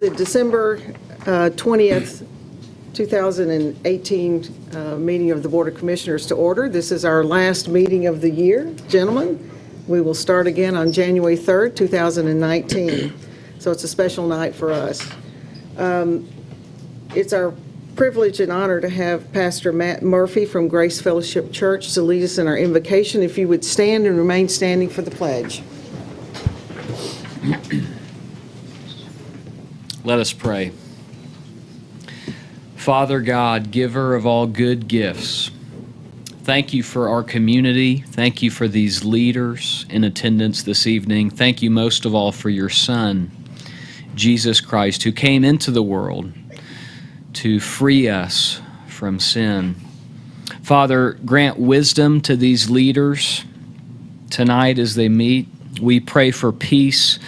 The December 20th, 2018 meeting of the Board of Commissioners to order. This is our last meeting of the year, gentlemen. We will start again on January 3rd, 2019. So it's a special night for us. It's our privilege and honor to have Pastor Matt Murphy from Grace Fellowship Church to lead us in our invocation. If you would stand and remain standing for the pledge. Let us pray. Father God, giver of all good gifts, thank you for our community. Thank you for these leaders in attendance this evening. Thank you most of all for your Son, Jesus Christ, who came into the world to free us from sin. Father, grant wisdom to these leaders tonight as they meet. We pray for peace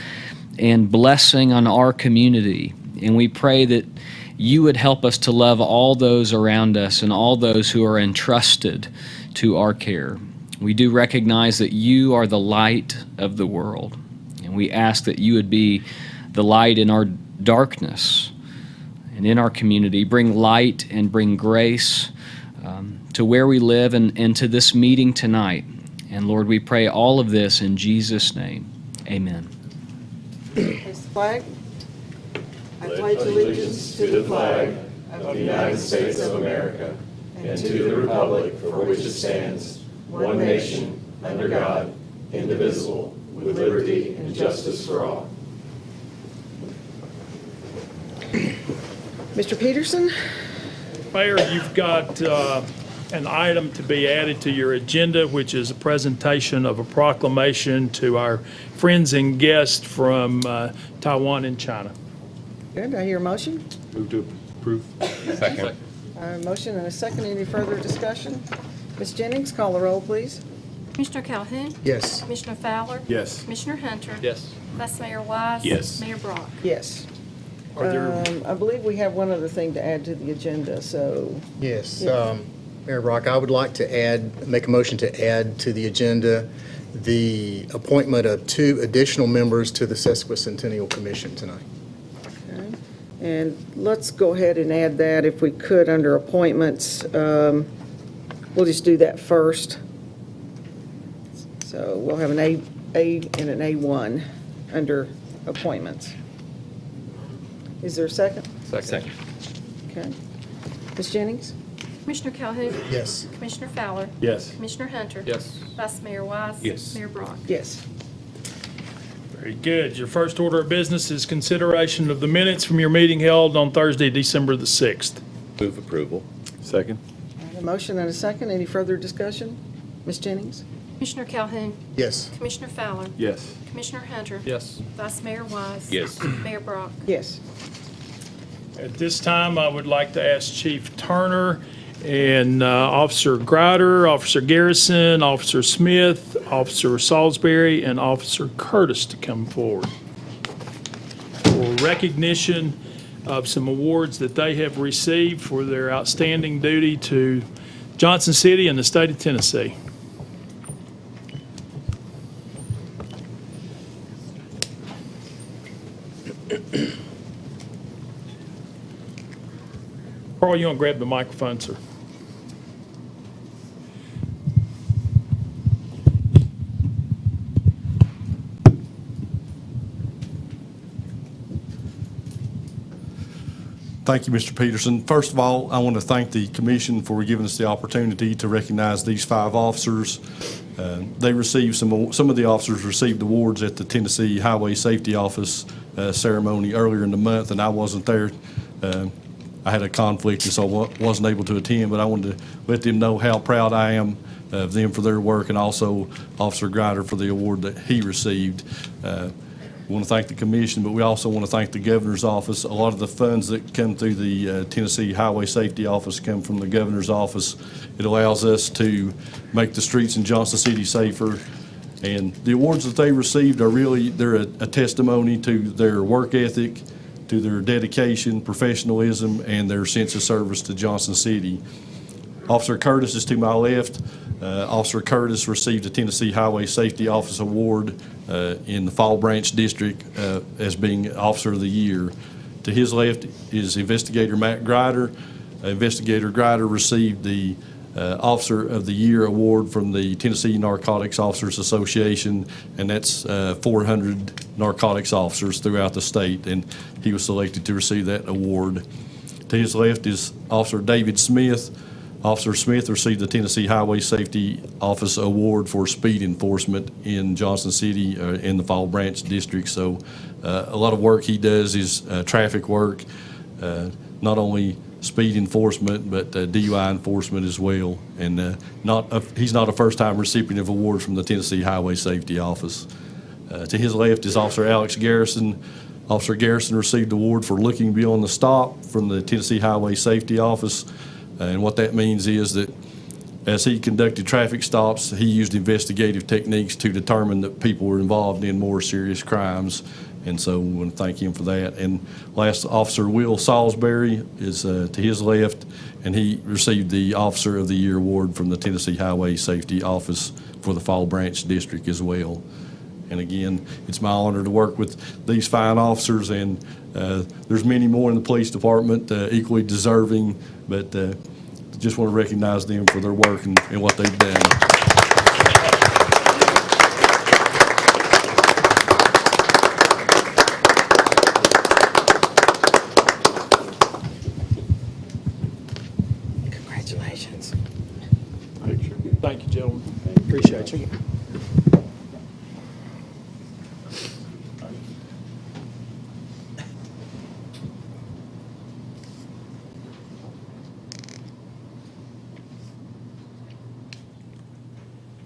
and blessing on our community. And we pray that you would help us to love all those around us and all those who are entrusted to our care. We do recognize that you are the light of the world. And we ask that you would be the light in our darkness and in our community. Bring light and bring grace to where we live and to this meeting tonight. And Lord, we pray all of this in Jesus' name. Amen. Raise the flag. I pledge allegiance to the flag of the United States of America and to the republic for which it stands, one nation, under God, indivisible, with liberty and justice for all. Mr. Peterson? Mayor, you've got an item to be added to your agenda, which is a presentation of a proclamation to our friends and guests from Taiwan and China. Good. I hear a motion. Move to approve. Second. Motion and a second. Any further discussion? Ms. Jennings, call the roll, please. Commissioner Calhoun? Yes. Commissioner Fowler? Yes. Commissioner Hunter? Yes. Vice Mayor Wise? Yes. Mayor Brock? Yes. Are there, I believe we have one other thing to add to the agenda, so. Yes, Yeah. Mayor Brock, I would like to make a motion to add to the agenda the appointment of 2 additional members to the Sesquicentennial Commission tonight. Okay. And let's go ahead and add that if we could under appointments. We'll just do that first. So we'll have an A and an A1 under appointments. Is there a second? Second. Okay. Ms. Jennings? Commissioner Calhoun? Yes. Commissioner Fowler? yes. Commissioner Hunter? Yes. Vice Mayor Wise? Yes. Mayor Brock? Yes. Very good. Your first order of business is consideration of the minutes from your meeting held on Thursday, December the 6th. Move approval. Second. I have a motion and a second. Any further discussion? Ms. Jennings? Commissioner Calhoun? Yes. Commissioner Fowler? Yes. Commissioner Hunter? Yes. Vice Mayor Wise? Yes. Mayor Brock? Yes. At this time, I would like to ask Chief Turner and Officer Grider, Officer Garrison, Officer Smith, Officer Salisbury, and Officer Curtis to come forward for recognition of some awards that they have received for their outstanding duty to Johnson City and the state of Tennessee. Carl, you want to grab the microphone, sir? Thank you, Mr. Peterson. First of all, I want to thank the commission for giving us the opportunity to recognize these 5 officers. They received some of the officers received awards at the Tennessee Highway Safety Office ceremony earlier in the month, and I wasn't there. I had a conflict, and so I wasn't able to attend, but I wanted to let them know how proud I am of them for their work, and also Officer Grider for the award that he received. We want to thank the commission, but we also want to thank the governor's office. A lot of the funds that come through the Tennessee Highway Safety Office come from the governor's office. It allows us to make the streets in Johnson City safer. And the awards that they received are really, they're a testimony to their work ethic, to their dedication, professionalism, and their sense of service to Johnson City. Officer Curtis is to my left. Officer Curtis received the Tennessee Highway Safety Office Award in the Fall Branch District as being Officer of the Year. To his left is Investigator Matt Grider. Investigator Grider received the Officer of the Year award from the Tennessee Narcotics Officers Association, and that's 400 narcotics officers throughout the state, and he was selected to receive that award. To his left is Officer David Smith. Officer Smith received the Tennessee Highway Safety Office Award for speed enforcement in Johnson City in the Fall Branch District. So a lot of work he does is traffic work, not only speed enforcement, but DUI enforcement as well. And he's not a first-time recipient of awards from the Tennessee Highway Safety Office. To his left is Officer Alex Garrison. Officer Garrison received the award for looking beyond the stop from the Tennessee Highway Safety Office. And what that means is that as he conducted traffic stops, he used investigative techniques to determine that people were involved in more serious crimes. And so we want to thank him for that. And last, Officer Will Salisbury is to his left, and he received the Officer of the Year award from the Tennessee Highway Safety Office for the Fall Branch District as well. And again, it's my honor to work with these fine officers, and there's many more in the police department equally deserving, but just want to recognize them for their work and what they've done. Congratulations. Thank you, gentlemen. Appreciate you.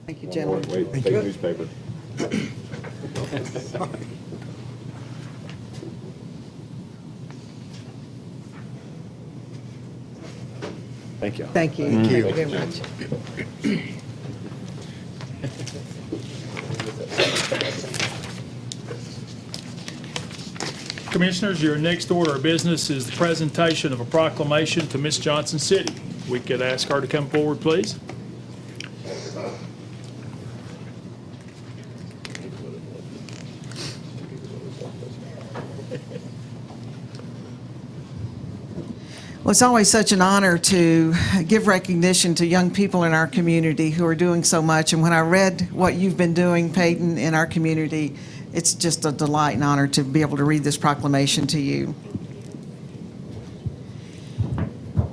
Thank you, gentlemen. Wait, take a newspaper. Thank you. Thank you. Thank you very much. Commissioners, your next order of business is the presentation of a proclamation to Miss Johnson City. We could ask her to come forward, please. Well, it's always such an honor to give recognition to young people in our community who are doing so much. And when I read what you've been doing, Peyton, in our community, it's just a delight and honor to be able to read this proclamation to you.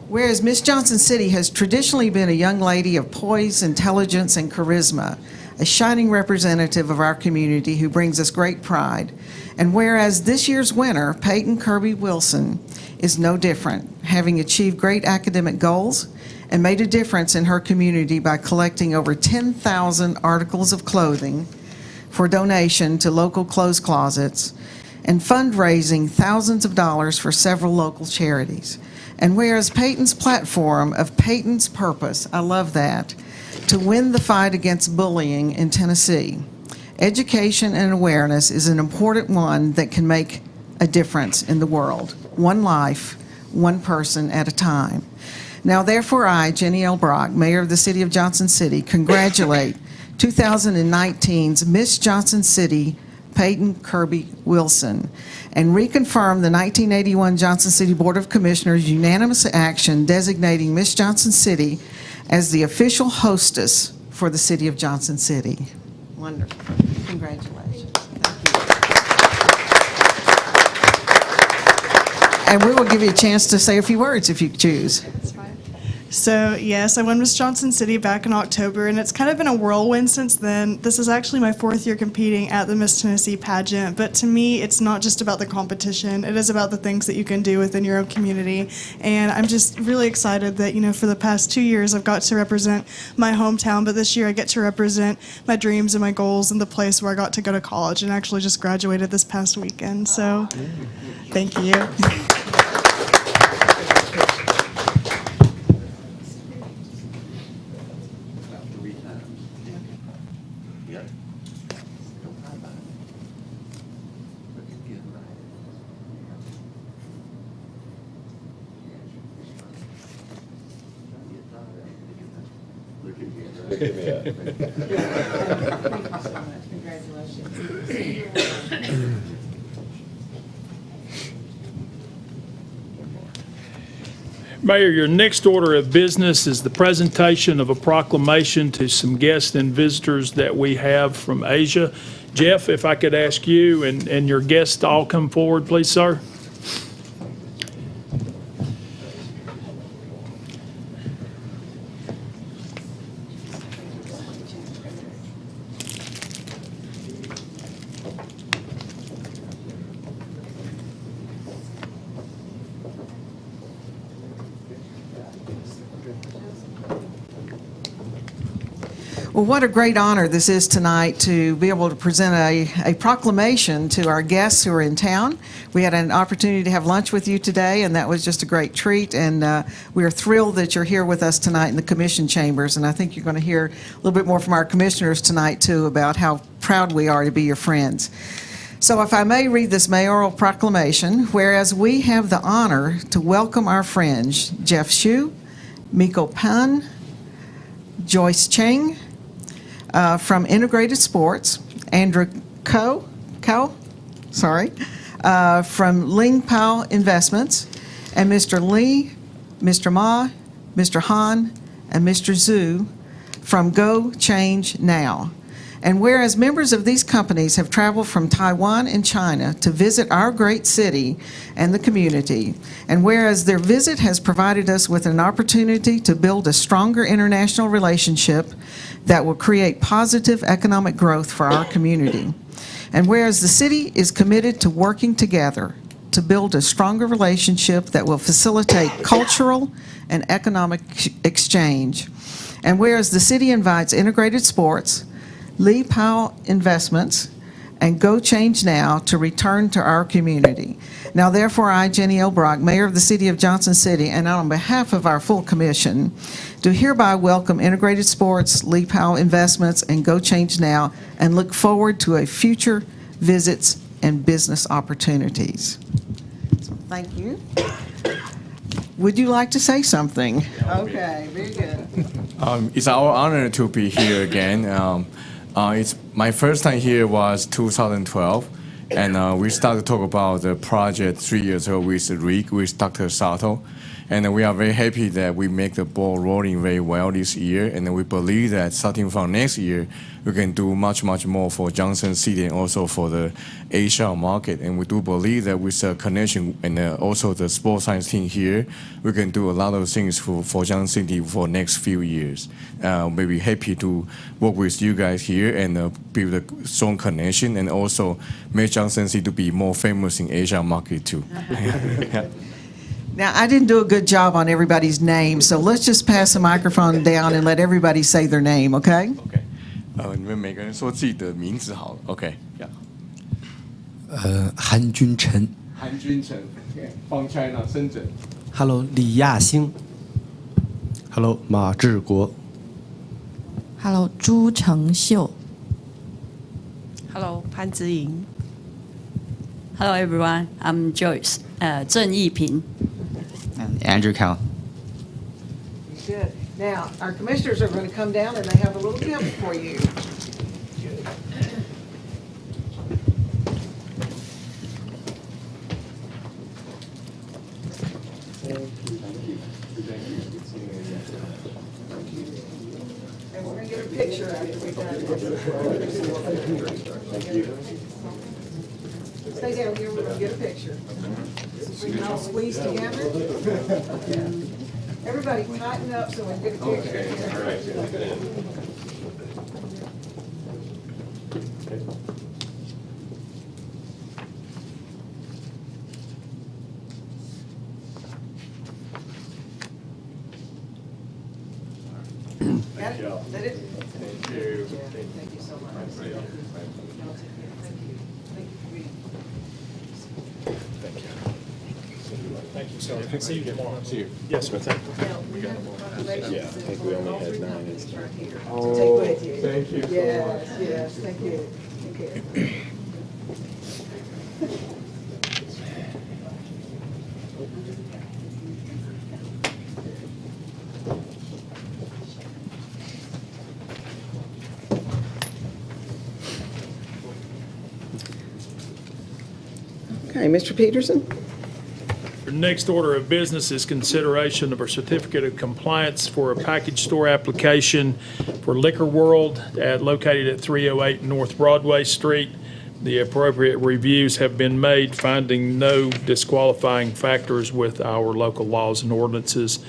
Whereas Miss Johnson City has traditionally been a young lady of poise, intelligence, and charisma, a shining representative of our community who brings us great pride. And whereas this year's winner, Peyton Kirby Wilson, is no different, having achieved great academic goals and made a difference in her community by collecting over 10,000 articles of clothing for donation to local clothes closets and fundraising thousands of dollars for several local charities. And whereas Peyton's platform of Peyton's purpose, I love that, to win the fight against bullying in Tennessee, education and awareness is an important one that can make a difference in the world. One life, one person at a time. Now, therefore, I, Jenny L. Brock, Mayor of the City of Johnson City, congratulate 2019's Miss Johnson City, Peyton Kirby Wilson, and reconfirm the 1981 Johnson City Board of Commissioners' unanimous action designating Miss Johnson City as the official hostess for the City of Johnson City. Wonderful. Congratulations. Thank you. And we will give you a chance to say a few words if you choose. That's fine. So, yes, I won Miss Johnson City back in October, and it's kind of been a whirlwind since then. This is actually my 4th year competing at the Miss Tennessee pageant, but to me, it's not just about the competition. It is about the things that you can do within your own community, and I'm just really excited that, for the past 2 years, I've got to represent my hometown, but this year I get to represent my dreams and my goals and the place where I got to go to college and actually just graduated this past weekend, so thank you. Look at me. Congratulations. Mayor, your next order of business is the presentation of a proclamation to some guests and visitors that we have from Asia. Jeff, if I could ask you and your guests to all come forward, please, sir. Well, what a great honor this is tonight to be able to present a proclamation to our guests who are in town. We had an opportunity to have lunch with you today, and that was just a great treat. And we are thrilled that you're here with us tonight in the commission chambers. And I think you're going to hear a little bit more from our commissioners tonight, too, about how proud we are to be your friends. So if I may read this mayoral proclamation, whereas we have the honor to welcome our friends Jeff Hsu, Miko Pan, Joyce Cheng, from Integrated Sports, Andrew Ko, from Ling Pao Investments, and Mr. Lee, Mr. Ma, Mr. Han, and Mr. Zhu from Go Change Now. And whereas members of these companies have traveled from Taiwan and China to visit our great city and the community, and whereas their visit has provided us with an opportunity to build a stronger international relationship that will create positive economic growth for our community, and whereas the city is committed to working together to build a stronger relationship that will facilitate cultural and economic exchange, and whereas the city invites Integrated Sports, Lee Powell Investments, and Go Change Now to return to our community. Now, therefore, I, Jenny L. Brock, Mayor of the City of Johnson City, and on behalf of our full commission, do hereby welcome Integrated Sports, Lee Powell Investments, and Go Change Now, and look forward to a future visits and business opportunities. So, thank you. Would you like to say something? Okay, very good. It's our honor to be here again. It's my first time here was 2012, and we started to talk about the project 3 years ago with Rick, with Dr. Sato, and we are very happy that we make the ball rolling very well this year, and we believe that starting from next year, we can do much more for Johnson City and also for the Asia market, and we do believe that with the connection and also the sports science team here, we can do a lot of things for Johnson City for next few years. We'll be happy to work with you guys here and build a strong connection and also make Johnson City to be more famous in Asia market too. Now, I didn't do a good job on everybody's name, so let's just pass the microphone down and let everybody say their name, okay? OK，你们每个人说自己的名字好了。OK，韩君成韩君成 ，from China， 深圳。 ，Hello， 李亚星，Hello， 马志国 Hello， 朱成秀。 Hello， 潘之莹。Hello everyone, I'm Joyce. 郑义平。 Andrew Cal. Good. Now, our commissioners are going to come down and they have a little gift for you. And we're going to get a picture after we're done. Stay down here, we're going to get a picture. We can all squeeze together. Yeah. Everybody tighten up so we can get a picture. All right. Got it? Is that it? Thank you. Thank you so much. Thank you. Thank you. Thank you, sir. See you tomorrow. See you. Yes, sir. Thank you. Now, we have proclamations. Yeah, I think we only had 9 this time. Right here. To take with you. Thank you so Yes, yes, thank you. Thank you. Okay, Mr. Peterson? Your next order of business is consideration of a certificate of compliance for a package store application for Liquor World located at 308 North Broadway Street. The appropriate reviews have been made, finding no disqualifying factors with our local laws and ordinances.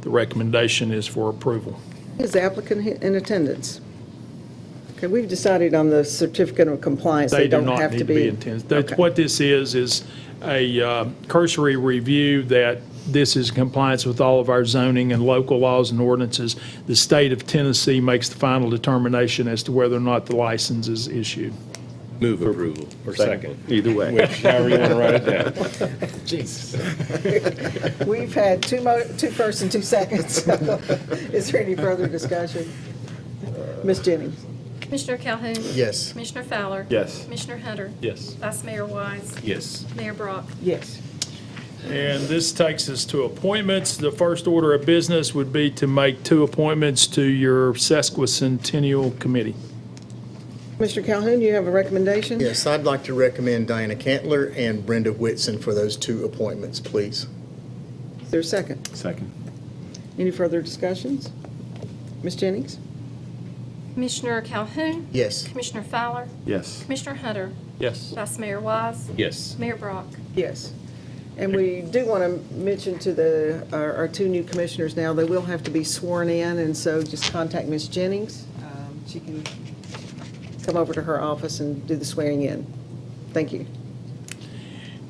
The recommendation is for approval. Is the applicant in attendance? Okay, we've decided on the certificate of compliance. They do don't not have need to to be be. intense. Okay. What this is a cursory review that this is in compliance with all of our zoning and local laws and ordinances. The state of Tennessee makes the final determination as to whether or not the license is issued. Move approval, or second. Either way. However you want to write it down. Jesus. We've had two firsts and 2 seconds. Is there any further discussion? Ms. Jennings? Commissioner Calhoun? Yes. Commissioner Fowler? Yes. Commissioner Hunter? Yes. Vice Mayor Wise? Yes. Mayor Brock? Yes. And this takes us to appointments. The first order of business would be to make 2 appointments to your Sesquicentennial Committee. Commissioner Calhoun, you have a recommendation? Yes, I'd like to recommend Diana Cantler and Brenda Whitson for those 2 appointments, please. Is there a second? Second. Any further discussions? Ms. Jennings? Commissioner Calhoun? Yes. Commissioner Fowler? Yes. Commissioner Hunter? Yes. Vice Mayor Wise? Yes. Mayor Brock? Yes. And we do want to mention to our 2 new commissioners now, they will have to be sworn in, and so just contact Ms. Jennings. She can come over to her office and do the swearing in. Thank you.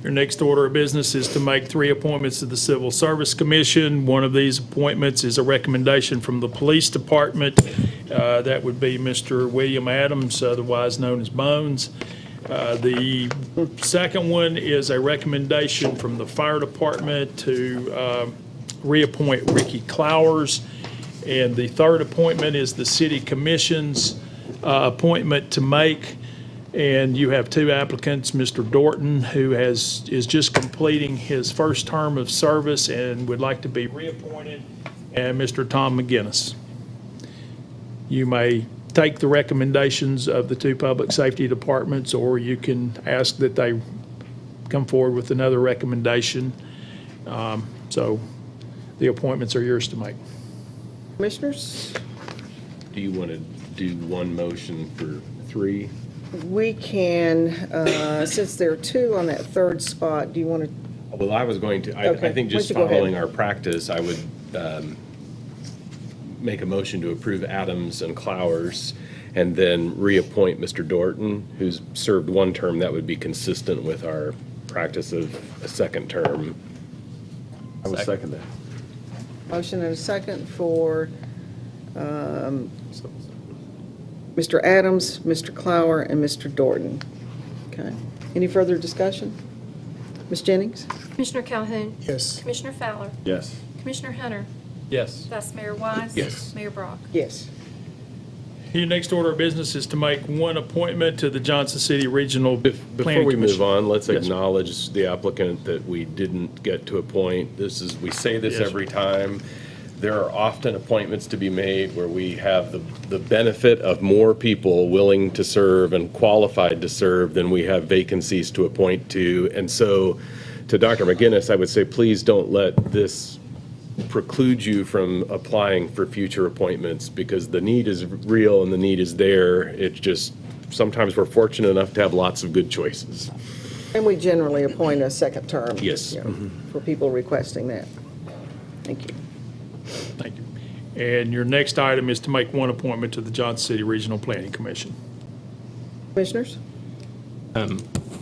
Your next order of business is to make 3 appointments to the Civil Service Commission. One of these appointments is a recommendation from the Police Department. That would be Mr. William Adams, otherwise known as Bones. The second one is a recommendation from the Fire Department to reappoint Ricky Clowers. And the third appointment is the City Commission's appointment to make. And you have 2 applicants, Mr. Dorton, who is just completing his first term of service and would like to be reappointed, and Mr. Tom McGinnis. You may take the recommendations of the 2 public safety departments, or you can ask that they come forward with another recommendation. So the appointments are yours to make. Commissioners? Do you want to do one motion for 3? We can, since there are 2 on that 3rd spot, do you want to? Well, I was going to, Okay. I think just Why don't you go ahead? following our practice, I would make a motion to approve Adams and Clowers and then reappoint Mr. Dorton, who's served 1 term. That would be consistent with our practice of a 2nd term. I will second that. Motion and a second for Mr. Adams, Mr. Clower, and Mr. Dorton. Okay. Any further discussion? Ms. Jennings? Commissioner Calhoun? Yes. Commissioner Fowler? Yes. Commissioner Hunter? Yes. Vice Mayor Wise? Yes. Mayor Brock? Yes. Your next order of business is to make 1 appointment to the Johnson City Regional Before Planning we move Commission. on, let's Yes. acknowledge the applicant that we didn't get to appoint. We say this Yes. every time. There are often appointments to be made where we have the benefit of more people willing to serve and qualified to serve than we have vacancies to appoint to. And so, to Dr. McGinnis, I would say, please don't let this preclude you from applying for future appointments, because the need is real and the need is there. It's just, sometimes we're fortunate enough to have lots of good choices. And we generally appoint a 2nd term. Yes. you know, For people requesting that. Thank you. Thank you. And your next item is to make 1 appointment to the Johnson City Regional Planning Commission. Commissioners?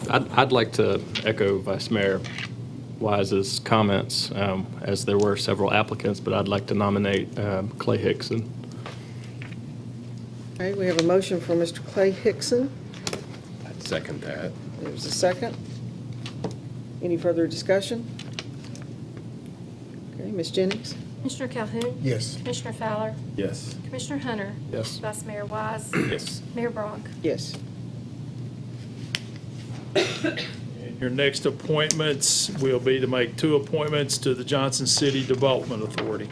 I'd like to echo Vice Mayor Wise's comments, as there were several applicants, but I'd like to nominate Clay Hickson. Okay, we have a motion for Mr. Clay Hickson. I'd second that. There's a second. Any further discussion? Okay, Ms. Jennings? Commissioner Calhoun? Yes. Commissioner Fowler? Yes. Commissioner Hunter? Yes. Vice Mayor Wise? Yes. Mayor Brock? Yes. And your next appointments will be to make 2 appointments to the Johnson City Development Authority.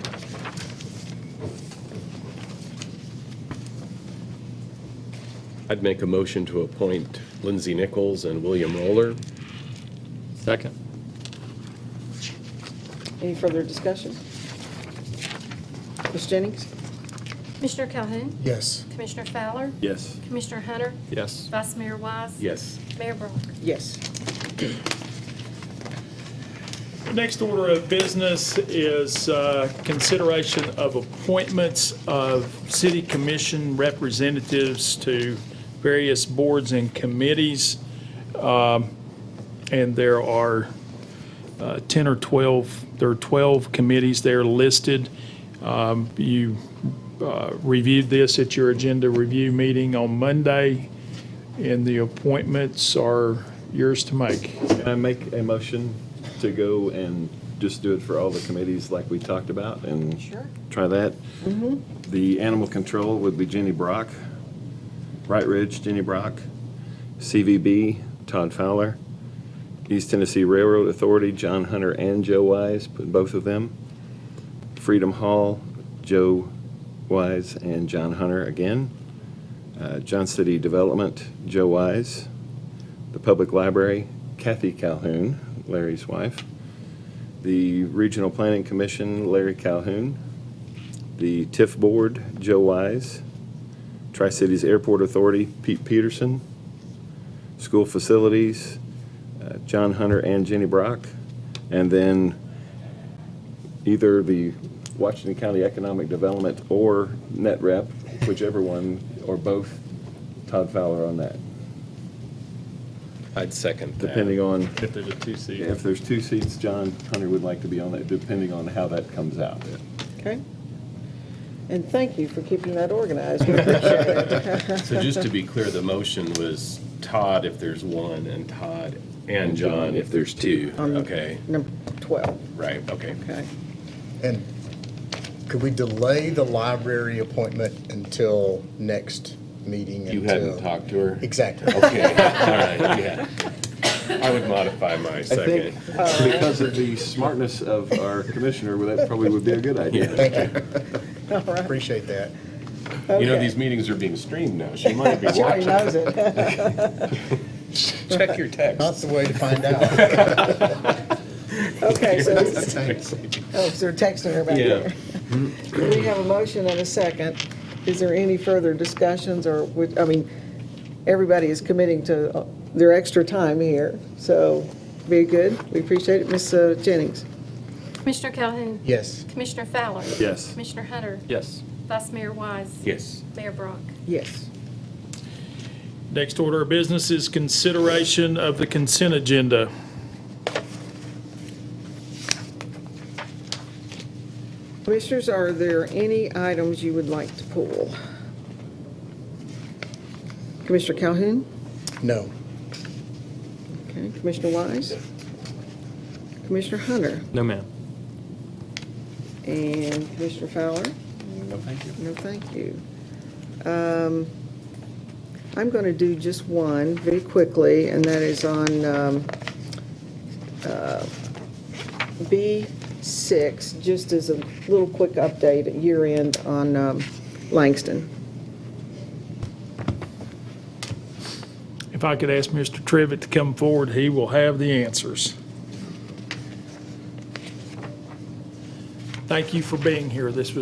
I'd make a motion to appoint Lindsay Nichols and William Roller. Second. Any further discussion? Ms. Jennings? Commissioner Calhoun, Yes. Commissioner Fowler, Yes. Commissioner Hunter, Yes. Vice Mayor Wise. Yes. Mayor Brock. Yes. The next order of business is consideration of appointments of city commission representatives to various boards and committees. And there are 10 or 12, there are 12 committees there listed. You reviewed this at your agenda review meeting on Monday, and the appointments are yours to make. Can I make a motion to go and just do it for all the committees like we talked about and try that? The animal control would be Jenny Brock, Wright Ridge, Jenny Brock, CVB, Todd Fowler, East Tennessee Railroad Authority, John Hunter and Joe Wise, put both of them. Freedom Hall, Joe Wise and John Hunter again. John City Development, Joe Wise. The Public Library, Kathy Calhoun, Larry's wife. The Regional Planning Commission, Larry Calhoun. The TIF Board, Joe Wise. Tri-Cities Airport Authority, Pete Peterson. School Facilities, John Hunter and Jenny Brock. And then either the Washington County Economic Development or Net Rep, whichever one, or both, Todd Fowler on that. I'd second that. Depending on, If there's a two-seat. if there's 2 seats, John Hunter would like to be on that, depending on how that comes out. Okay. And thank you for keeping that organized. We appreciate it. So just to be clear, the motion was Todd if there's one, and Todd and John if there's two. Okay, Number 12. right, okay. Okay. And could we delay the library appointment until next meeting? You until- hadn't talked to her? Exactly. Okay, all right, yeah. I would modify my I second. think because of the smartness of our commissioner, well, that probably would be a good idea. Thank you. All right. Appreciate that. You know, Okay. these meetings are being streamed now. She might be She already watching. knows it. Check your text. Not the way to find out. Okay, so, Thanks. oh, so they're texting her back Yeah. there. We have a motion and a second. Is there any further discussions or, I mean, everybody is committing to their extra time here, so very good. We appreciate it. Ms. Jennings? Commissioner Calhoun, Yes. Commissioner Fowler. Yes. Commissioner Hunter, Yes. Vice Mayor Wise. Yes. Mayor Brock. Yes. Next order of business is consideration of the consent agenda. Commissioners, are there any items you would like to pull? Commissioner Calhoun? No. Okay, Commissioner Wise? Commissioner Hunter? No, ma'am. And Commissioner Fowler? No, thank you. No, thank you. I'm going to do just one very quickly, and that is on B6, just as a little quick update at year end on Langston. If I could ask Mr. Trivett to come forward, he will have the answers. Thank you for being here. This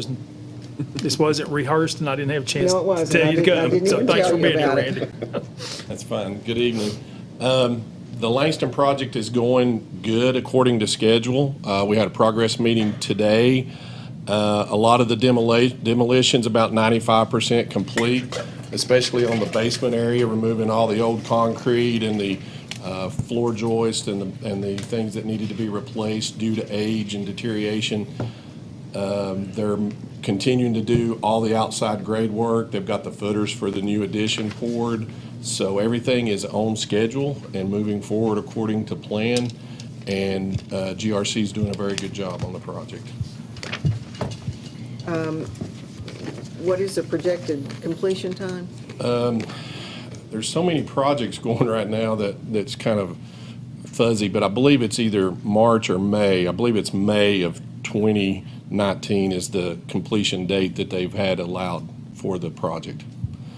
wasn't rehearsed, and I didn't have a chance No, it to wasn't. tell you to I come. didn't So even thanks tell for you being here, about it. Randy. That's fine. Good evening. The Langston project is going good according to schedule. We had a progress meeting today. A lot of the demolition's about 95% complete, especially on the basement area, removing all the old concrete and the floor joist and the things that needed to be replaced due to age and deterioration. They're continuing to do all the outside grade work. They've got the footers for the new addition poured. So everything is on schedule and moving forward according to plan. And GRC is doing a very good job on the project. What is the projected completion time? There's so many projects going right now that's kind of fuzzy, but I believe it's either March or May. I believe it's May of 2019 is the completion date that they've had allowed for the project.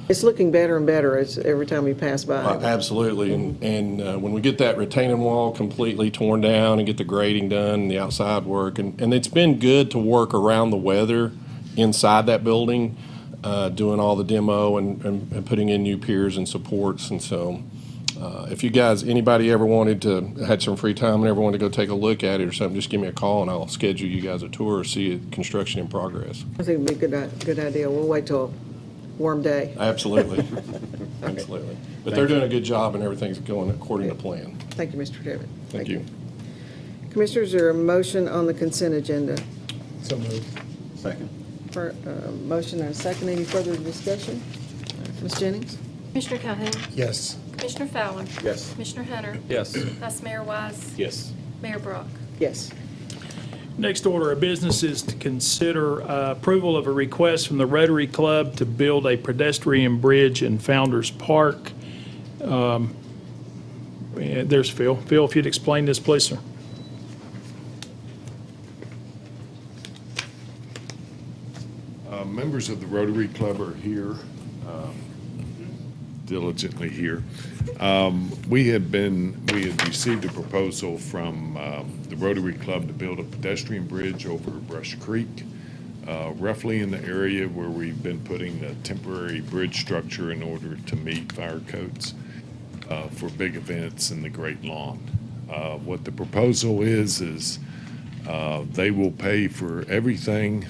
It's looking better and better every time we pass by. Absolutely, and when we get that retaining wall completely torn down and get the grading done and the outside work, and it's been good to work around the weather inside that building, doing all the demo and putting in new piers and supports, and so if you guys, anybody ever had some free time and ever wanted to go take a look at it or something, just give me a call and I'll schedule you guys a tour or see construction in progress. I think it'd be a good idea. We'll wait till a warm day. Absolutely. Absolutely. But they're doing a good job and everything's going according to plan. Thank you, Mr. Chairman. Thank you. Commissioners, is there a motion on the consent agenda? So moved. Second. For motion and a second, any further discussion? Ms. Jennings? Commissioner Calhoun. Yes. Commissioner Fowler. Yes. Commissioner Hunter. Yes. Vice Mayor Wise. Yes. Mayor Brock. Yes. Next order of business is to consider approval of a request from the Rotary Club to build a pedestrian bridge in Founder's Park. And there's Phil. Phil, if you'd explain this, please, sir. Members of the Rotary Club are here, diligently here. We had received a proposal from the Rotary Club to build a pedestrian bridge over Brush Creek, roughly in the area where we've been putting a temporary bridge structure in order to meet fire codes for big events in the Great Lawn. What the proposal is they will pay for everything.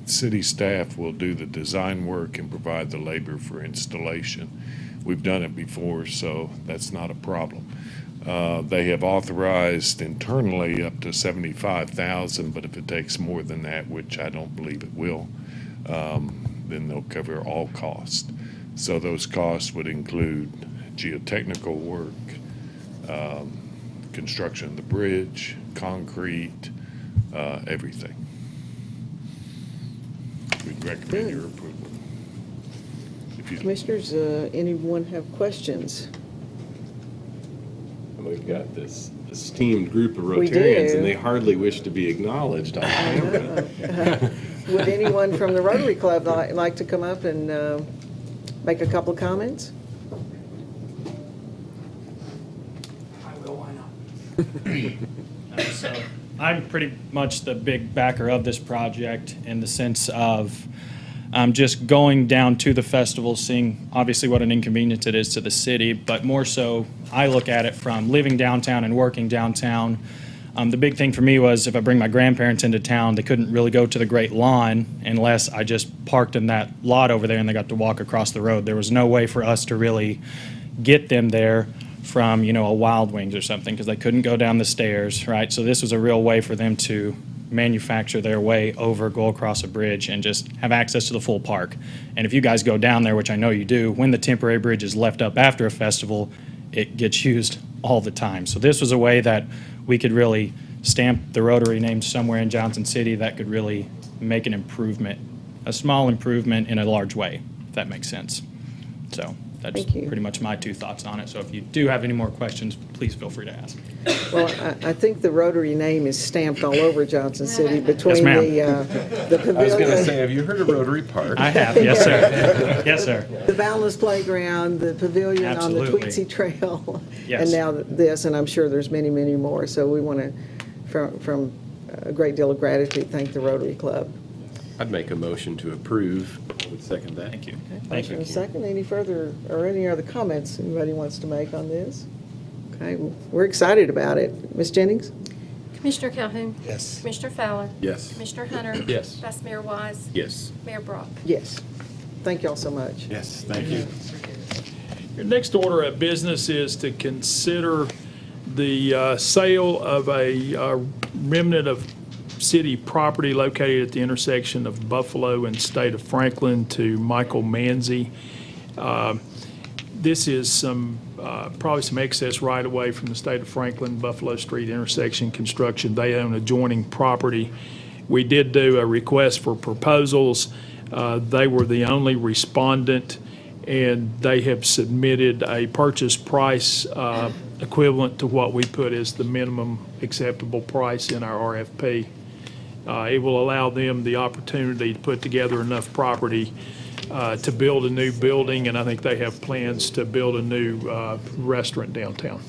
City staff will do the design work and provide the labor for installation. We've done it before, so that's not a problem. They have authorized internally up to $75,000, but if it takes more than that, which I don't believe it will, then they'll cover all costs. So those costs would include geotechnical work, construction of the bridge, concrete, everything. We'd recommend your approval. Commissioners, anyone have questions? We've got this esteemed group of We Rotarians, do. and they hardly wish to be acknowledged on camera. Would anyone from the Rotary Club like to come up and make a couple of comments? I will, why not? So I'm pretty much the big backer of this project in the sense of just going down to the festival, seeing obviously what an inconvenience it is to the city, but more so I look at it from living downtown and working downtown. The big thing for me was if I bring my grandparents into town, they couldn't really go to the Great Lawn unless I just parked in that lot over there and they got to walk across the road. There was no way for us to really get them there from, a Wild Wings or something because they couldn't go down the stairs, right? So this was a real way for them to manufacture their way over, go across a bridge, and just have access to the full park. And if you guys go down there, which I know you do, when the temporary bridge is left up after a festival, it gets used all the time. So this was a way that we could really stamp the Rotary name somewhere in Johnson City that could really make an improvement, a small improvement in a large way, if that makes sense. So that's pretty much my two thoughts on it. So if you do have any more questions, please feel free to ask. Well, I think the Rotary name is stamped all over Johnson City between the pavilion. I was going to say, have you heard of Rotary Park? I have, yes, sir. Yes, sir. The Boundless Playground, the pavilion on the Absolutely. Tweetsie Trail, Yes. and now this, and I'm sure there's many, many more. So we want to, from a great deal of gratitude, thank the Rotary Club. I'd make a motion to approve. I would second that. Thank you. Thank you. Second, any further or any other comments anybody wants to make on this? Okay, we're excited about it. Ms. Jennings? Commissioner Calhoun. Yes. Commissioner Fowler. Yes. Commissioner Hunter. Yes. Vice Mayor Wise. Yes. Mayor Brock. Yes. Thank you all so much. Yes, thank you. Your next order of business is to consider the sale of a remnant of city property located at the intersection of Buffalo and State of Franklin to Michael Manzi. This is probably some excess right-of-way from the State of Franklin, Buffalo Street intersection construction. They own adjoining property. We did do a request for proposals. They were the only respondent, and they have submitted a purchase price equivalent to what we put as the minimum acceptable price in our RFP. It will allow them the opportunity to put together enough property to build a new building, and I think they have plans to build a new restaurant downtown.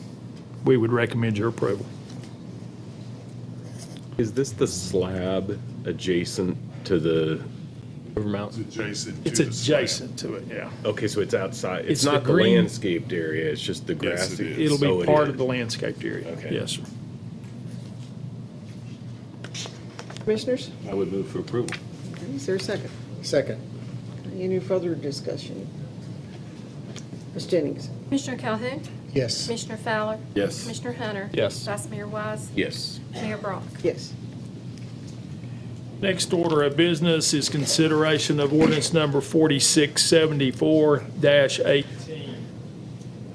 We would recommend your approval. Is this the slab adjacent to the River Mountain. It's adjacent to it, yeah. Okay, so it's outside. It's It's not the the green- landscaped area, it's just the Yes, grassy. it is. It'll Oh, be it part is. of the landscaped area. Okay. Yes, sir. Commissioners, I would move for approval. okay, is there a second? Second. Any further discussion? Ms. Jennings? Commissioner Calhoun? Yes. Commissioner Fowler? Yes. Commissioner Hunter? Yes. Vice Mayor Wise? Yes. Mayor Brock? Yes. Next order of business is consideration of ordinance number 4674-18.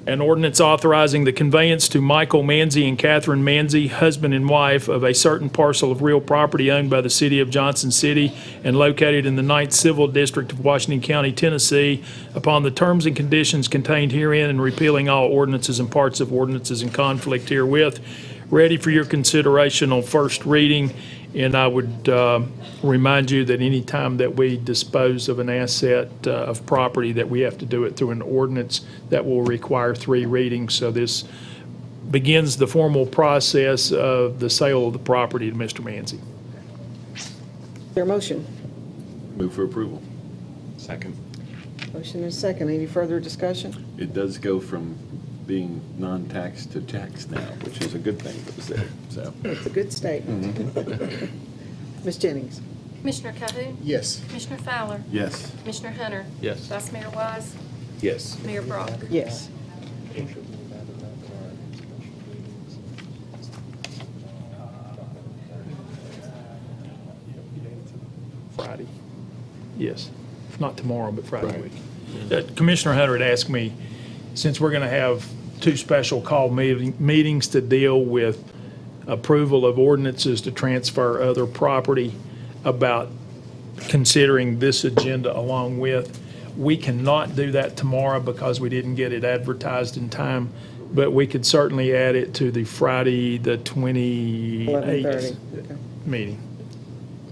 An ordinance authorizing the conveyance to Michael Manzi and Catherine Manzi, husband and wife, of a certain parcel of real property owned by the city of Johnson City and located in the 9th Civil District of Washington County, Tennessee, upon the terms and conditions contained herein, and repealing all ordinances and parts of ordinances in conflict herewith. Ready for your consideration on first reading. And I would remind you that any time that we dispose of an asset of property, that we have to do it through an ordinance that will require 3 readings. So this begins the formal process of the sale of the property to Mr. Manzi. Is there a motion? Move for approval. Second. Motion and second. Any further discussion? It does go from being non-tax to tax now, which is a good thing for the city, so. It's a good statement. Ms. Jennings? Commissioner Calhoun? Yes. Commissioner Fowler? Yes. Commissioner Hunter? Yes. Vice Mayor Wise? Yes. Mayor Brock? Yes. Friday. Yes, not tomorrow, but Friday week. Commissioner Hunter had asked me, since we're going to have 2 special call meetings to deal with approval of ordinances to transfer other property, about considering this agenda along with. We cannot do that tomorrow because we didn't get it advertised in time, but we could certainly add it to the Friday, the 28th 11:30. Okay. meeting.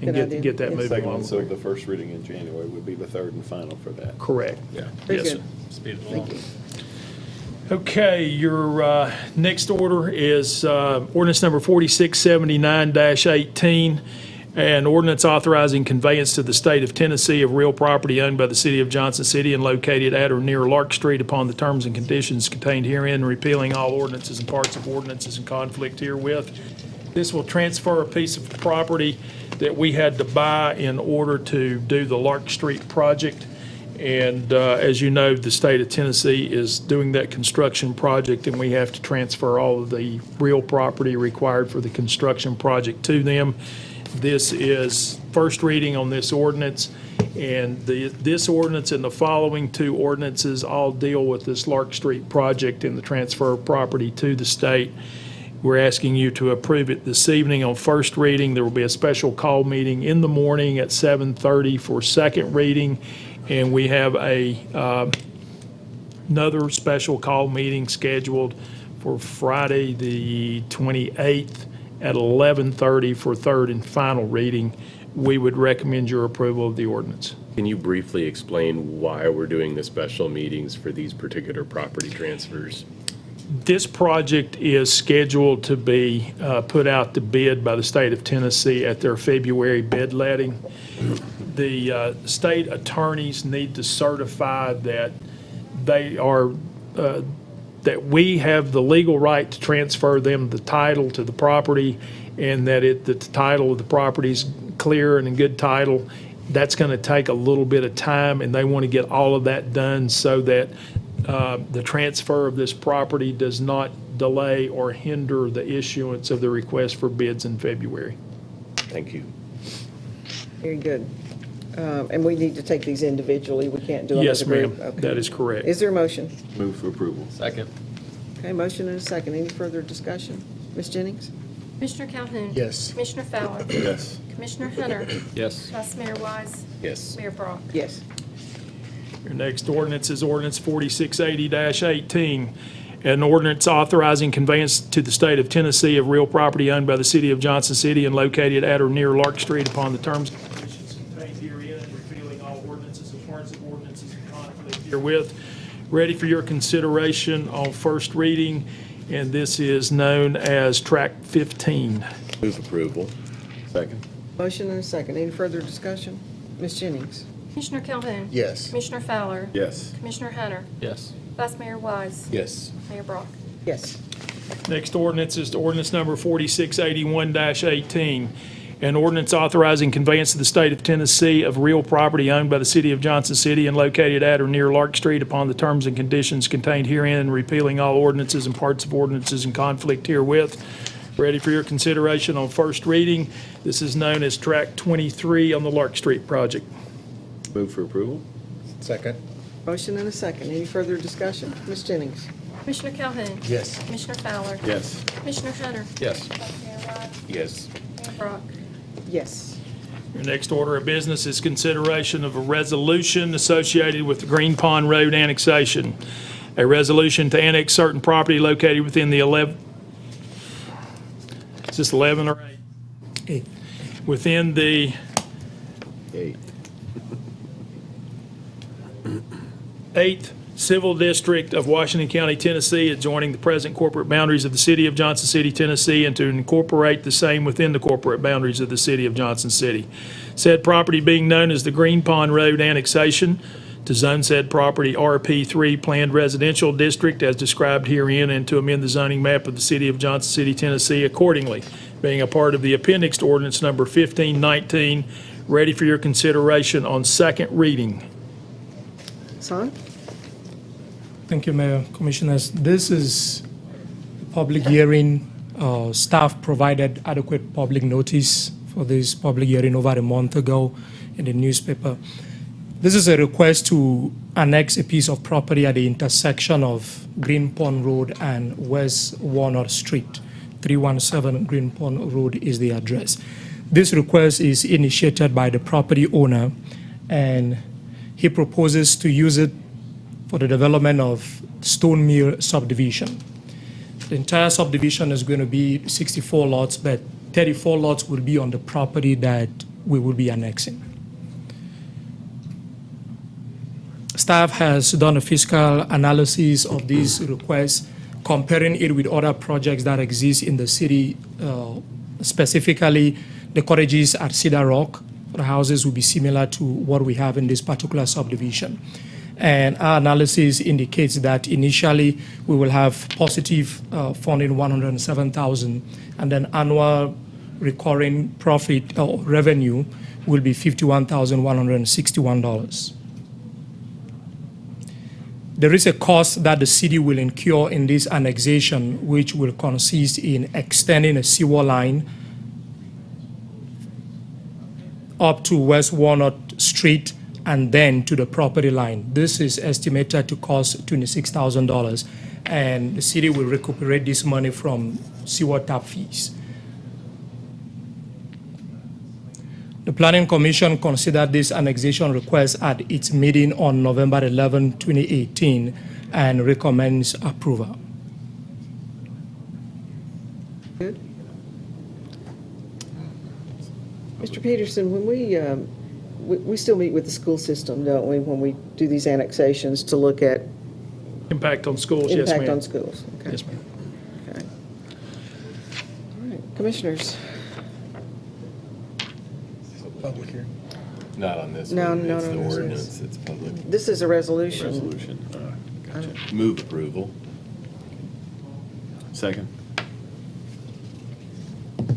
Good And idea. get that Yes. moving Second along. one, so the first reading in January would be the third and final for that. Correct. Yeah. Very Yes, good. sir. Thank you. Okay, your next order is ordinance number 4679-18, an ordinance authorizing conveyance to the state of Tennessee of real property owned by the city of Johnson City and located at or near Lark Street upon the terms and conditions contained herein, and repealing all ordinances and parts of ordinances in conflict herewith. This will transfer a piece of property that we had to buy in order to do the Lark Street project. And as you know, the state of Tennessee is doing that construction project, and we have to transfer all of the real property required for the construction project to them. This is first reading on this ordinance, and this ordinance and the following 2 ordinances all deal with this Lark Street project and the transfer of property to the state. We're asking you to approve it this evening on first reading. There will be a special call meeting in the morning at 7:30 for second reading. And we have another special call meeting scheduled for Friday, the 28th at 11:30 for third and final reading. We would recommend your approval of the ordinance. Can you briefly explain why we're doing the special meetings for these particular property transfers? This project is scheduled to be put out to bid by the state of Tennessee at their February bid letting. The state attorneys need to certify that they are, that we have the legal right to transfer them the title to the property, and that the title of the property is clear and in good title. That's going to take a little bit of time, and they want to get all of that done so that the transfer of this property does not delay or hinder the issuance of the request for bids in February. Thank you. Very good. And we need to take these individually. We can't do them as Yes, a group. ma'am. Okay. That is correct. Is there a motion? Move for approval. Second. Okay, motion and a second. Any further discussion? Ms. Jennings? Commissioner Calhoun? Yes. Commissioner Fowler? Yes. Commissioner Hunter? Yes. Vice Mayor Wise? Yes. Mayor Brock? Yes. Your next ordinance is ordinance 4680-18, an ordinance authorizing conveyance to the state of Tennessee of real property owned by the city of Johnson City and located at or near Lark Street upon the terms and conditions contained herein, and repealing all ordinances and parts of ordinances herewith, ready for your consideration on first reading, and this is known as Tract 15. Move approval. Second. Motion and a second. Any further discussion? Ms. Jennings? Commissioner Calhoun. Yes. Commissioner Fowler. Yes. Commissioner Hunter. Yes. Vice Mayor Wise. Yes. Mayor Brock. Yes. Next ordinance is ordinance number 4681-18, an ordinance authorizing conveyance to the state of Tennessee of real property owned by the city of Johnson City and located at or near Lark Street upon the terms and conditions contained herein, and repealing all ordinances and parts of ordinances in conflict herewith. Ready for your consideration on first reading. This is known as Tract 23 on the Lark Street project. Move for approval? Second. Motion and a second. Any further discussion? Ms. Jennings? Commissioner Calhoun. Yes. Commissioner Fowler. Yes. Commissioner Hunter. Yes. Vice Mayor Wise. Yes. Mayor Brock. Yes. Your next order of business is consideration of a resolution associated with the Green Pond Road annexation. A resolution to annex certain property located within the 11, is this 11 or 8? 8. Within the 8th Civil District of Washington County, Tennessee, adjoining the present corporate boundaries of the city of Johnson City, Tennessee, and to incorporate the same within the corporate boundaries of the city of Johnson City. Said property being known as the Green Pond Road annexation, to zone said property RP3 Planned Residential District as described herein, and to amend the zoning map of the city of Johnson City, Tennessee accordingly, being a part of the appendix to ordinance number 1519, ready for your consideration on second reading. Son? Thank you, Mayor, Commissioners. This is a public hearing. Staff provided adequate public notice for this public hearing over a month ago in the newspaper. This is a request to annex a piece of property at the intersection of Green Pond Road and West Walnut Street. 317 Green Pond Road is the address. This request is initiated by the property owner, and he proposes to use it for the development of Stone Mill subdivision. The entire subdivision is going to be 64 lots, but 34 lots will be on the property that we will be annexing. Staff has done a fiscal analysis of these requests, comparing it with other projects that exist in the city, specifically the cottages at Cedar Rock. The houses will be similar to what we have in this particular subdivision. And our analysis indicates that initially we will have positive funding, $107,000, and then annual recurring profit or revenue will be $51,161. There is a cost that the city will incur in this annexation, which will consist in extending a sewer line up to West Walnut Street and then to the property line. This is estimated to cost $26,000, and the city will recuperate this money from sewer tap fees. The Planning Commission considered this annexation request at its meeting on November 11, 2018, and recommends approval. Good. Mr. Peterson, when we still meet with the school system, don't we, when we do these annexations to look at Impact on schools, yes, ma'am. impact on schools? Okay. Yes, ma'am. Okay. All right, commissioners. Public hearing. Not on this No, one. no, It's no, the no, no. ordinance. It's public. This is a resolution. Resolution. Gotcha. Move approval. Second.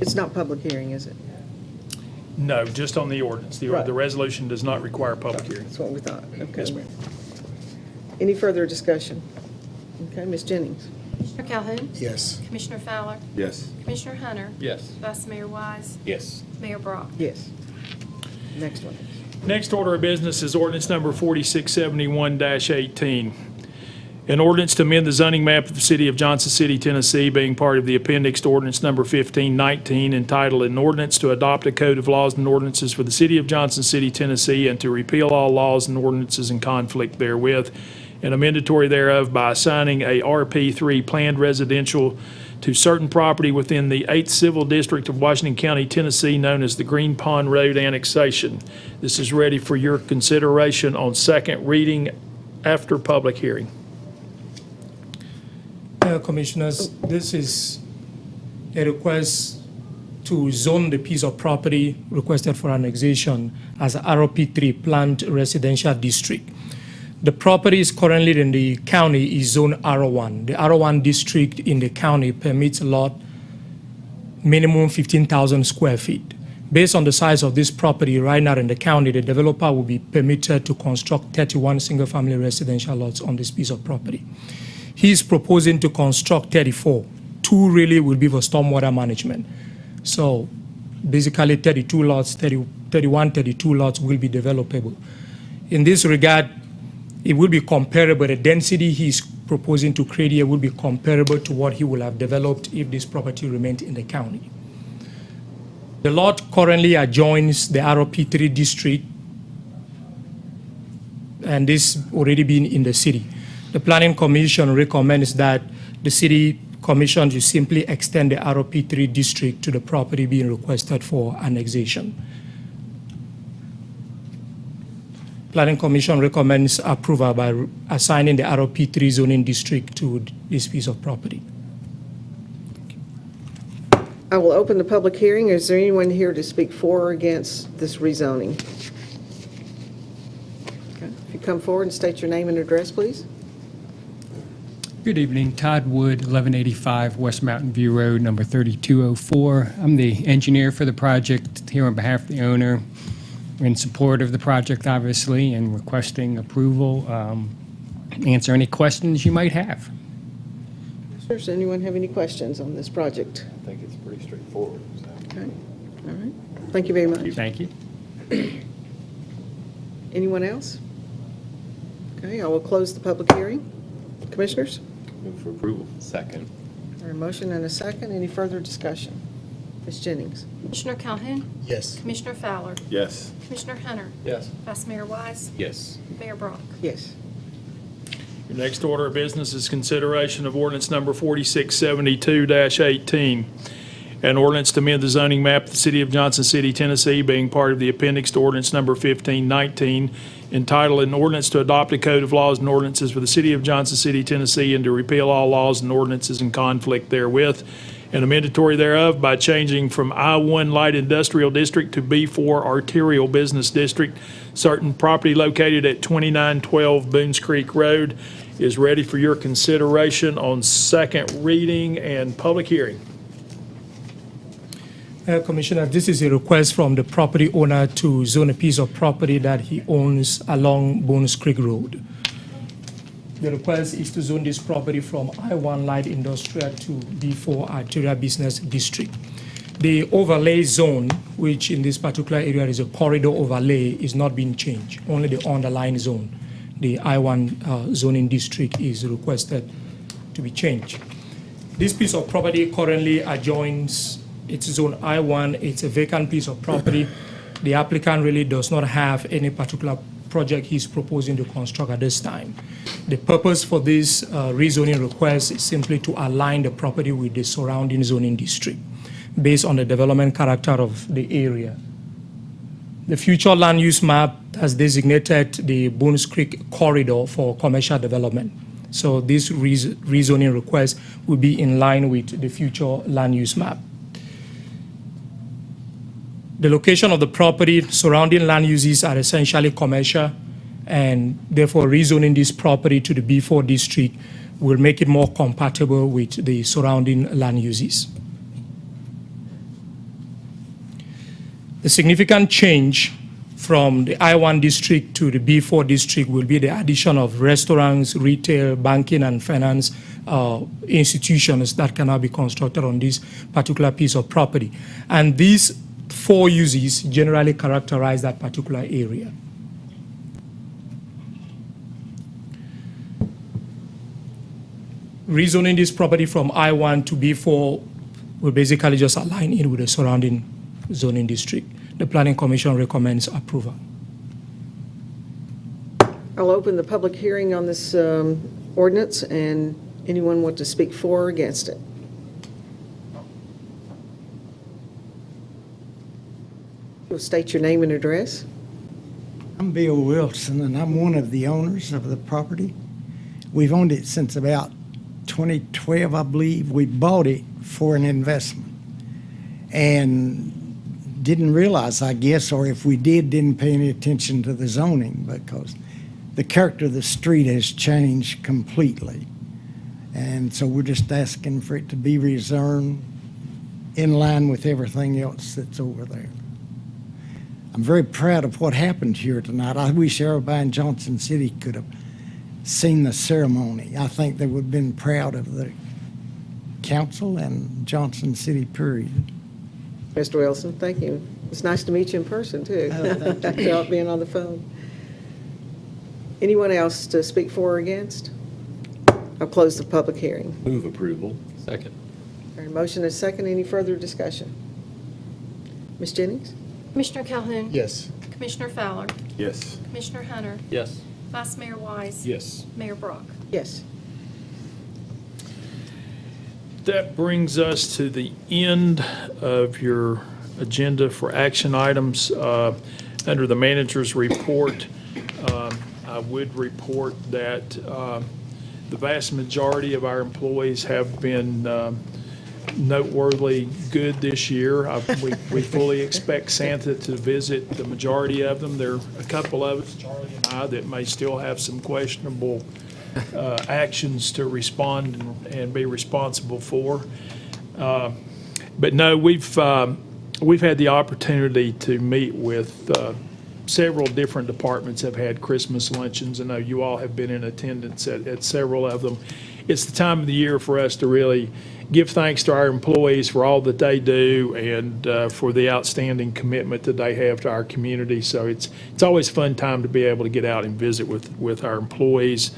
It's not public hearing, is it? No, just on the ordinance. Right. The resolution does not require public hearing. That's what we thought. Okay. Yes, ma'am. Any further discussion? Okay, Ms. Jennings? Commissioner Calhoun. Yes. Commissioner Fowler. Yes. Commissioner Hunter. Yes. Vice Mayor Wise. Yes. Mayor Brock. Yes. Next one. Next order of business is ordinance number 4671-18. An ordinance to amend the zoning map of the city of Johnson City, Tennessee, being part of the appendix to ordinance number 1519, entitled An Ordinance to Adopt a Code of Laws and Ordinances for the City of Johnson City, Tennessee, and to repeal all laws and ordinances in conflict therewith, and amendatory thereof by assigning a RP3 Planned Residential to certain property within the 8th Civil District of Washington County, Tennessee, known as the Green Pond Road annexation. This is ready for your consideration on second reading. after public hearing. Commissioners, this is a request to zone the piece of property requested for annexation as a ROP3 planned residential district. The property is currently in the county is zone R1. The R1 district in the county permits a lot minimum 15,000 square feet. Based on the size of this property right now in the county, the developer will be permitted to construct 31 single-family residential lots on this piece of property. He is proposing to construct 34. 2 really will be for stormwater management. So basically 32 lots, 31, 32 lots will be developable. In this regard, it will be comparable. The density he's proposing to create here will be comparable to what he will have developed if this property remained in the county. The lot currently adjoins the ROP3 district, and this already been in the city. The Planning Commission recommends that the City Commission to simply extend the ROP3 district to the property being requested for annexation. Planning Commission recommends approval by assigning the ROP3 zoning district to this piece of property. I will open the public hearing. Is there anyone here to speak for or against this rezoning? Okay. If you come forward and state your name and address, please. Good evening, Todd Wood, 1185 West Mountain View Road, number 3204. I'm the engineer for the project here on behalf of the owner. We're in support of the project, obviously, and requesting approval. Answer any questions you might have. Does anyone have any questions on this project? I think it's pretty straightforward. Okay. All right. Thank you very much. Thank you. Anyone else? Okay, I will close the public hearing. Commissioners? Move for approval. Second. A motion and a second. Any further discussion? Ms. Jennings? Commissioner Calhoun? Yes. Commissioner Fowler? Yes. Commissioner Hunter? Yes. Vice Mayor Wise? Yes. Mayor Brock? Yes. Your next order of business is consideration of ordinance number 4672-18, an ordinance to amend the zoning map of the City of Johnson City, Tennessee, being part of the appendix to ordinance number 1519, entitled an ordinance to adopt a code of laws and ordinances for the City of Johnson City, Tennessee, and to repeal all laws and ordinances in conflict therewith, and amendatory thereof by changing from I-1 Light Industrial District to B4 Arterial Business District. Certain property located at 2912 Boones Creek Road is ready for your consideration on second reading and public hearing. Commissioner, this is a request from the property owner to zone a piece of property that he owns along Boones Creek Road. The request is to zone this property from I-1 Light Industrial to B4 Arterial Business District. The overlay zone, which in this particular area is a corridor overlay, is not being changed. Only the underlying zone, the I-1 zoning district, is requested to be changed. This piece of property currently adjoins, it's zone I-1. It's a vacant piece of property. The applicant really does not have any particular project he's proposing to construct at this time. The purpose for this rezoning request is simply to align the property with the surrounding zoning district based on the development character of the area. The future land use map has designated the Boones Creek corridor for commercial development. So this rezoning request will be in line with the future land use map. The location of the property surrounding land uses are essentially commercial, and therefore rezoning this property to the B4 district will make it more compatible with the surrounding land uses. The significant change from the I-1 district to the B4 district will be the addition of restaurants, retail, banking, and finance institutions that can now be constructed on this particular piece of property. And these 4 uses generally characterize that particular area. Rezoning this property from I-1 to B4 will basically just align it with the surrounding zoning district. The Planning Commission recommends approval. I'll open the public hearing on this ordinance, and anyone want to speak for or against it? You'll state your name and address. I'm Bill Wilson, and I'm one of the owners of the property. We've owned it since about 2012, I believe. We bought it for an investment and didn't realize, I guess, or if we did, didn't pay any attention to the zoning because the character of the street has changed completely. And so we're just asking for it to be rezoned in line with everything else that's over there. I'm very proud of what happened here tonight. I wish everybody in Johnson City could have seen the ceremony. I think they would have been proud of the council and Johnson City, period. Mr. Wilson, thank you. It's nice to meet you in person, too, without being on the phone. Anyone else to speak for or against? I'll close the public hearing. Move approval. Second. All right, motion is second. Any further discussion? Ms. Jennings? Commissioner Calhoun? Yes. Commissioner Fowler? Yes. Commissioner Hunter? Yes. Vice Mayor Wise? Yes. Mayor Brock? Yes. That brings us to the end of your agenda for action items. Under the manager's report, I would report that the vast majority of our employees have been noteworthy good this year. We fully expect Santa to visit the majority of them. There are a couple of us, Charlie and I, that may still have some questionable actions to respond and be responsible for. But no, we've had the opportunity to meet with several different departments have had Christmas luncheons. I know you all have been in attendance at several of them. It's the time of the year for us to really give thanks to our employees for all that they do and for the outstanding commitment that they have to our community. So it's always a fun time to be able to get out and visit with our employees.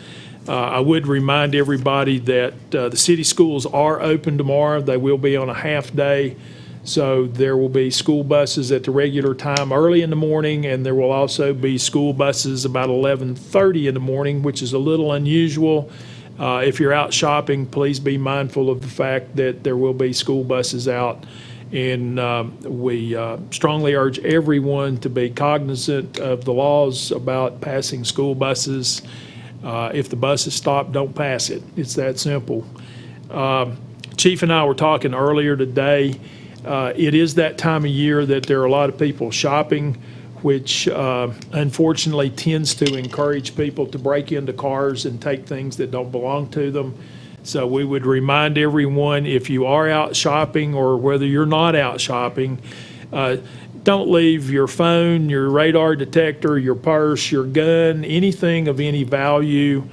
I would remind everybody that the city schools are open tomorrow. They will be on a half day. So there will be school buses at the regular time early in the morning, and there will also be school buses about 11:30 in the morning, which is a little unusual. If you're out shopping, please be mindful of the fact that there will be school buses out. And we strongly urge everyone to be cognizant of the laws about passing school buses. If the bus is stopped, don't pass it. It's that simple. Chief and I were talking earlier today. It is that time of year that there are a lot of people shopping, which unfortunately tends to encourage people to break into cars and take things that don't belong to them. So we would remind everyone, if you are out shopping or whether you're not out shopping, don't leave your phone, your radar detector, your purse, your gun, anything of any value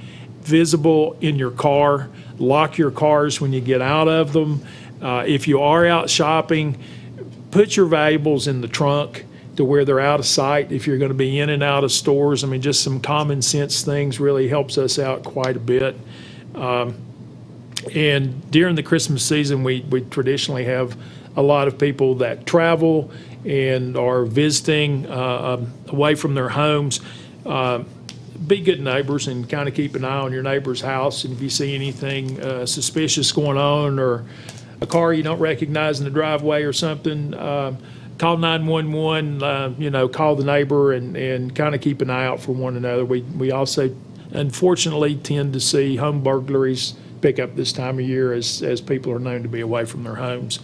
visible in your car. Lock your cars when you get out of them. If you are out shopping, put your valuables in the trunk to where they're out of sight if you're going to be in and out of stores. I mean, just some common sense things really helps us out quite a bit. And during the Christmas season, we traditionally have a lot of people that travel and are visiting away from their homes. Be good neighbors and kind of keep an eye on your neighbor's house. And if you see anything suspicious going on or a car you don't recognize in the driveway or something, call 911, call the neighbor and kind of keep an eye out for one another. We also, unfortunately, tend to see home burglaries pick up this time of year as people are known to be away from their homes.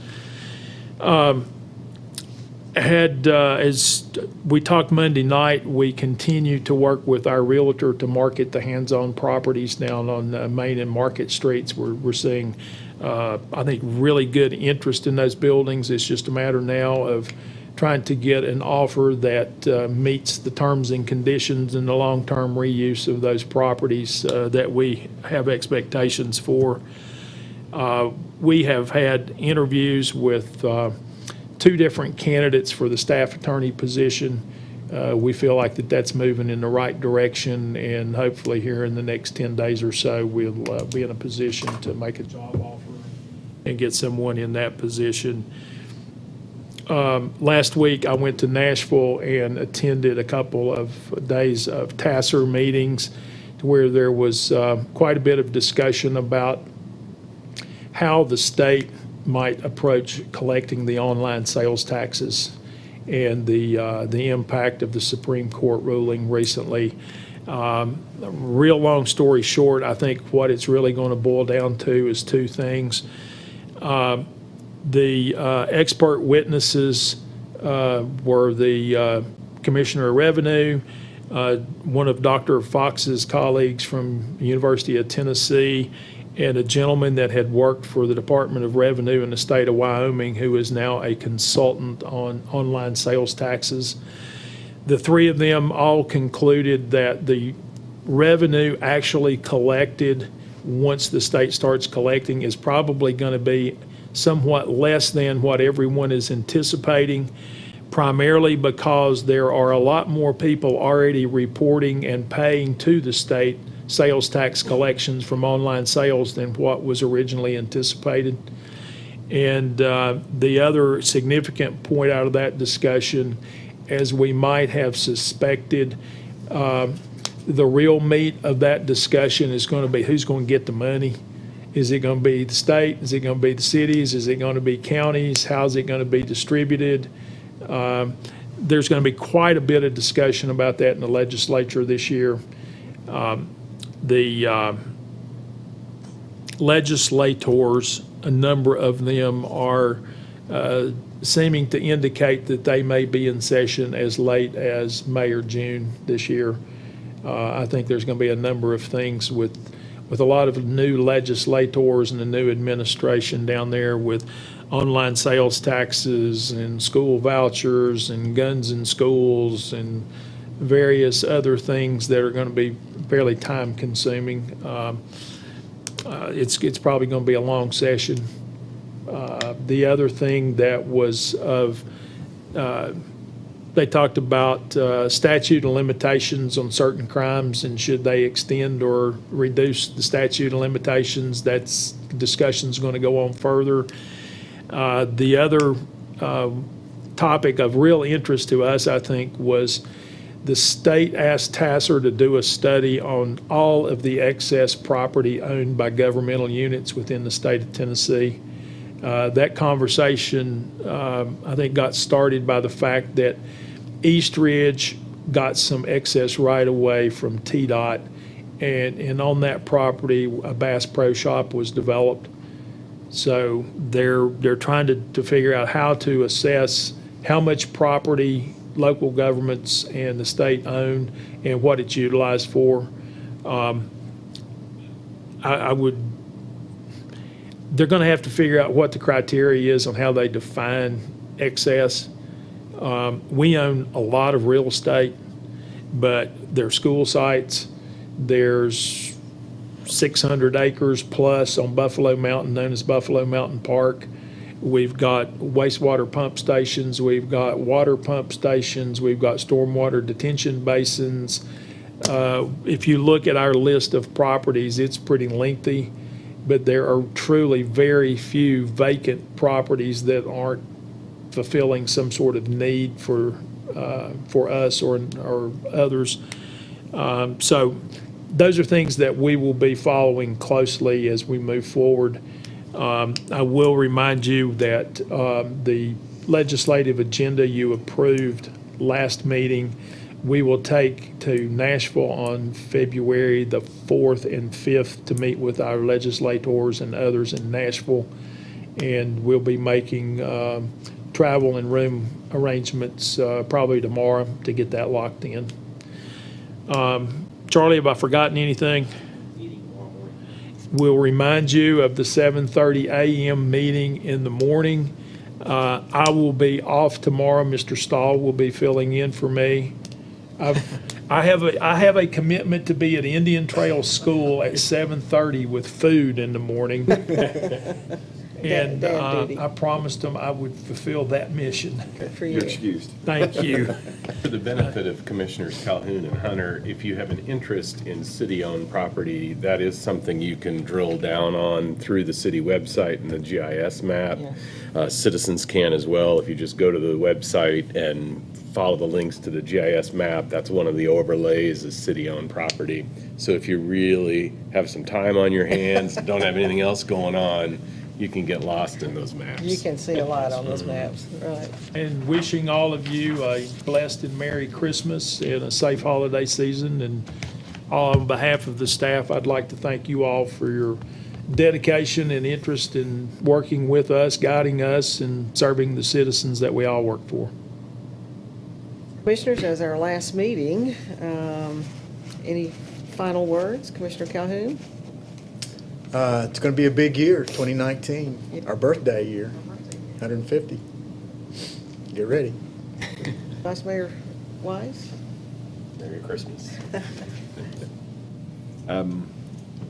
As we talked Monday night, we continue to work with our realtor to market the hands-on properties down on Main and Market Streets. We're seeing, I think, really good interest in those buildings. It's just a matter now of trying to get an offer that meets the terms and conditions and the long-term reuse of those properties that we have expectations for. We have had interviews with 2 different candidates for the staff attorney position. We feel like that's moving in the right direction, and hopefully here in the next 10 days or so, we'll be in a position to make a job offer and get someone in that position. Last week, I went to Nashville and attended a couple of days of TASER meetings where there was quite a bit of discussion about how the state might approach collecting the online sales taxes. and the impact of the Supreme Court ruling recently. Real long story short, I think what it's really going to boil down to is two things. The expert witnesses were the Commissioner of Revenue, one of Dr. Fox's colleagues from the University of Tennessee, and a gentleman that had worked for the Department of Revenue in the state of Wyoming, who is now a consultant on online sales taxes. The three of them all concluded that the revenue actually collected once the state starts collecting is probably going to be somewhat less than what everyone is anticipating, primarily because there are a lot more people already reporting and paying to the state sales tax collections from online sales than what was originally anticipated. And the other significant point out of that discussion, as we might have suspected, the real meat of that discussion is going to be who's going to get the money. Is it going to be the state? Is it going to be the cities? Is it going to be counties? How is it going to be distributed? There's going to be quite a bit of discussion about that in the legislature this year. The legislators, a number of them are seeming to indicate that they may be in session as late as May or June this year. I think there's going to be a number of things with a lot of new legislators and the new administration down there with online sales taxes and school vouchers and guns in schools and various other things that are going to be fairly time consuming. It's probably going to be a long session. The other thing that was they talked about statute of limitations on certain crimes and should they extend or reduce the statute of limitations. That's discussion's going to go on further. The other topic of real interest to us, I think, was the state asked TASER to do a study on all of the excess property owned by governmental units within the state of Tennessee. That conversation, I think, got started by the fact that East Ridge got some excess right-of-way from TDOT, and on that property, a Bass Pro Shop was developed. So they're trying to figure out how to assess how much property local governments and the state own and what it's utilized for. They're going to have to figure out what the criteria is on how they define excess. We own a lot of real estate, but they're school sites. There's 600 acres plus on Buffalo Mountain, known as Buffalo Mountain Park. We've got wastewater pump stations. We've got water pump stations. We've got stormwater detention basins. If you look at our list of properties, it's pretty lengthy, but there are truly very few vacant properties that aren't fulfilling some sort of need for us or others. So those are things that we will be following closely as we move forward. I will remind you that the legislative agenda you approved last meeting, we will take to Nashville on February the 4th and 5th to meet with our legislators and others in Nashville. And we'll be making travel and room arrangements probably tomorrow to get that locked in. Charlie, have I forgotten anything? We'll remind you of the 7:30 a.m. meeting in the morning. I will be off tomorrow. Mr. Stahl will be filling in for me. I have a commitment to be at Indian Trail School at 7:30 with food in the morning. And I promised them I would fulfill that mission. You're excused. Thank you. For the benefit of Commissioners Calhoun and Hunter, if you have an interest in city-owned property, that is something you can drill down on through the city website and the GIS map. Citizens can as well. If you just go to the website and follow the links to the GIS map, that's one of the overlays is city-owned property. So if you really have some time on your hands, don't have anything else going on, you can get lost in those maps. You can see a lot on those maps, right. And wishing all of you a blessed and Merry Christmas and a safe holiday season. And on behalf of the staff, I'd like to thank you all for your dedication and interest in working with us, guiding us, and serving the citizens that we all work for. Commissioners, as our last meeting, any final words? Commissioner Calhoun? It's going to be a big year, 2019, our birthday year, 150. Get ready. Vice Mayor Wise? Merry Christmas.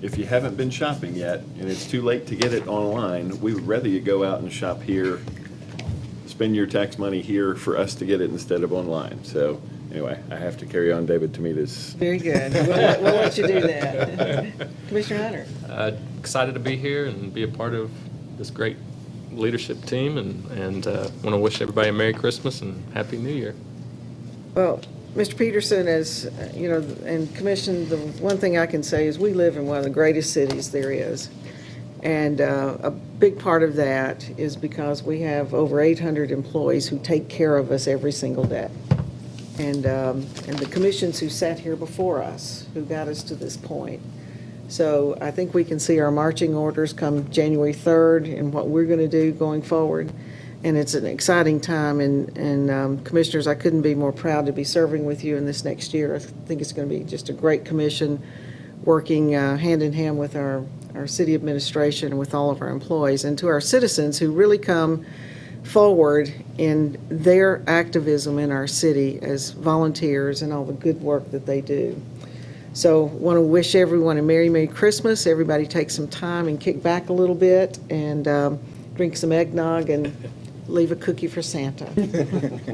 If you haven't been shopping yet, and it's too late to get it online, we would rather you go out and shop here, spend your tax money here for us to get it instead of online. So anyway, I have to carry on David Tomita's. Very good. We'll let you do that. Commissioner Hunter? Excited to be here and be a part of this great leadership team, and want to wish everybody a Merry Christmas and Happy New Year. Well, Mr. Peterson, as you know, and Commission, the one thing I can say is we live in one of the greatest cities there is. And a big part of that is because we have over 800 employees who take care of us every single day. And the commissions who sat here before us, who got us to this point. So I think we can see our marching orders come January 3rd and what we're going to do going forward. And it's an exciting time, and Commissioners, I couldn't be more proud to be serving with you in this next year. I think it's going to be just a great commission, working hand in hand with our city administration and with all of our employees, and to our citizens who really come forward in their activism in our city as volunteers and all the good work that they do. So want to wish everyone a Merry, Merry Christmas. Everybody take some time and kick back a little bit and drink some eggnog and leave a cookie for Santa.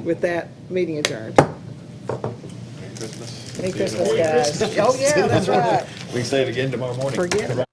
With that, meeting adjourned. Merry Christmas. Merry Christmas, guys. Oh, yeah, that's right. We can say it again tomorrow morning. Forget it.